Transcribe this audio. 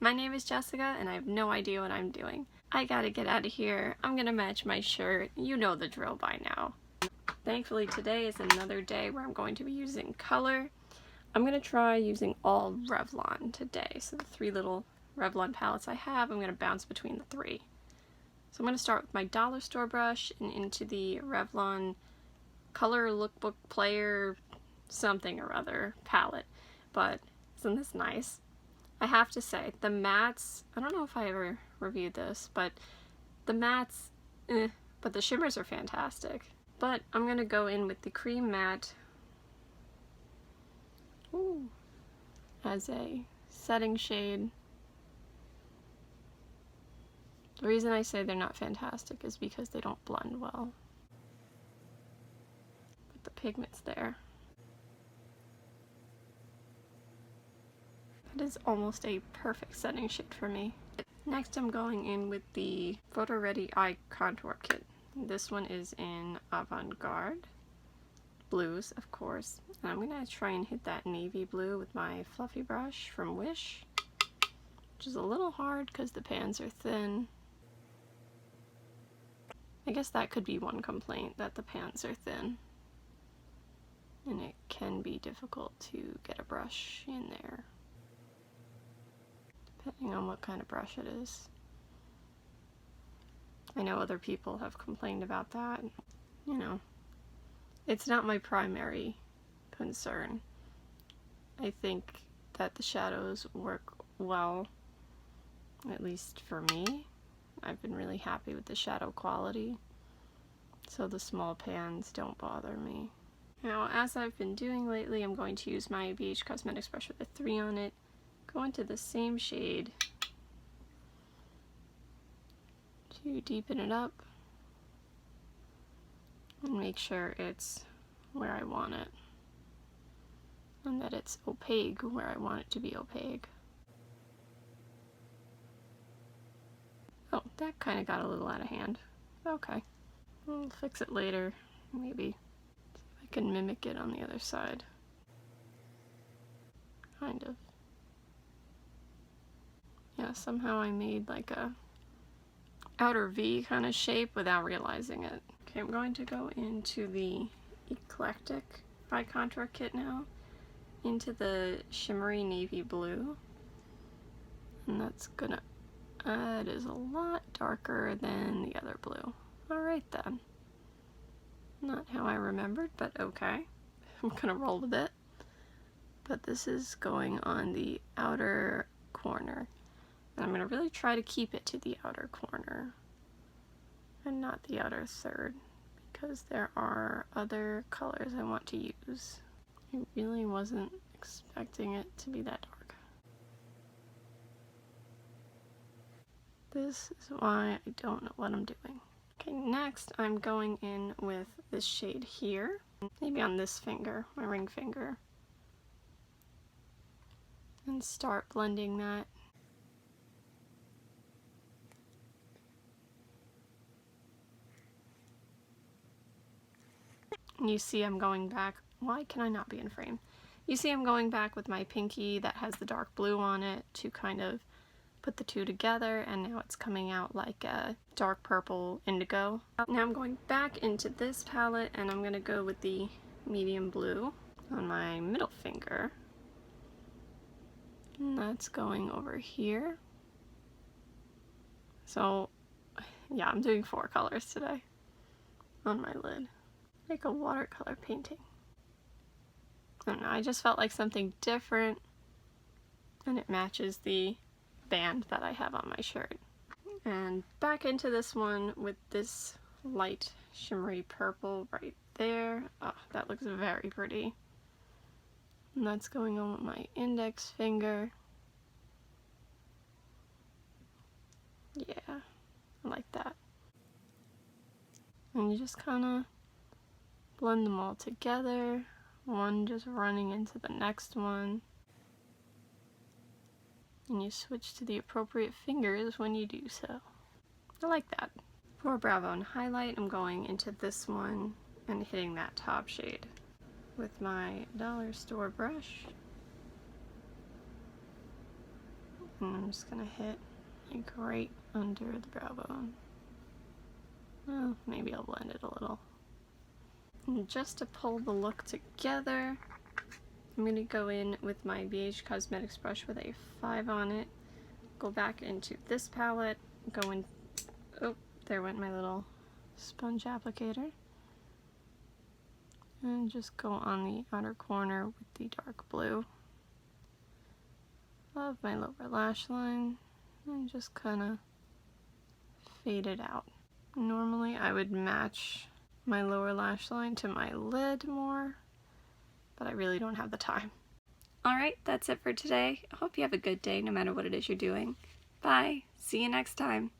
My name is Jessica and I have no idea what I'm doing. I gotta get out of here. I'm gonna match my shirt. You know the drill by now. Thankfully today is another day where I'm going to be using color. I'm gonna try using all Revlon today. So the 3 little Revlon palettes I have, I'm gonna bounce between the 3. So I'm gonna start with my dollar store brush and into the Revlon Color Lookbook Player something or other palette. But isn't this nice? I have to say, the mattes, I don't know if I ever reviewed this, but the mattes, but the shimmers are fantastic. But I'm going to go in with the cream matte as a setting shade. The reason I say they're not fantastic is because they don't blend well. But the pigment's there. That is almost a perfect setting shade for me. Next I'm going in with the Photoready Eye Contour Kit. This one is in Avant-Garde. Blues, of course. And I'm going to try and hit that navy blue with my fluffy brush from Wish. Which is a little hard because the pans are thin. I guess that could be one complaint, that the pans are thin. And it can be difficult to get a brush in there. Depending on what kind of brush it is. I know other people have complained about that. You know, it's not my primary concern. I think that the shadows work well, at least for me. I've been really happy with the shadow quality, so the small pans don't bother me. Now, as I've been doing lately, I'm going to use my BH Cosmetics brush with a 3 on it. Go into the same shade to deepen it up and make sure it's where I want it and that it's opaque where I want it to be opaque. Oh, that kind of got a little out of hand. Okay, we'll fix it later, maybe. See if I can mimic it on the other side. Kind of. Yeah, somehow I made like a outer V kind of shape without realizing it. Okay, I'm going to go into the Eclectic Eye Contour Kit now, into the shimmery navy blue. And that's gonna, it is a lot darker than the other blue. Alright then. Not how I remembered, but okay. I'm gonna roll with it. But this is going on the outer corner. I'm going to really try to keep it to the outer corner and not the outer third because there are other colors I want to use. I really wasn't expecting it to be that dark. This is why I don't know what I'm doing. Okay, next I'm going in with this shade here, maybe on this finger, my ring finger, and start blending that. You see I'm going back, why can I not be in frame? You see I'm going back with my pinky that has the dark blue on it to kind of put the two together, and now it's coming out like a dark purple indigo. Now I'm going back into this palette and I'm going to go with the medium blue on my middle finger. And that's going over here. So yeah, I'm doing 4 colors today on my lid. Like a watercolor painting. I don't know, I just felt like something different and it matches the band that I have on my shirt. And back into this one with this light shimmery purple right there. Oh, that looks very pretty. And that's going on with my index finger. Yeah, I like that. And you just kind of blend them all together, one just running into the next one. And you switch to the appropriate fingers when you do so. I like that. For brow bone highlight, I'm going into this one and hitting that top shade with my dollar store brush. And I'm just gonna hit like right under the brow bone. Well, maybe I'll blend it a little. And just to pull the look together, I'm going to go in with my BH Cosmetics brush with a 5 on it, go back into this palette, go in, oh, there went my little sponge applicator, and just go on the outer corner with the dark blue of my lower lash line, and just kind of fade it out. Normally I would match my lower lash line to my lid more, but I really don't have the time. Alright, that's it for today. I hope you have a good day no matter what it is you're doing. Bye! See you next time!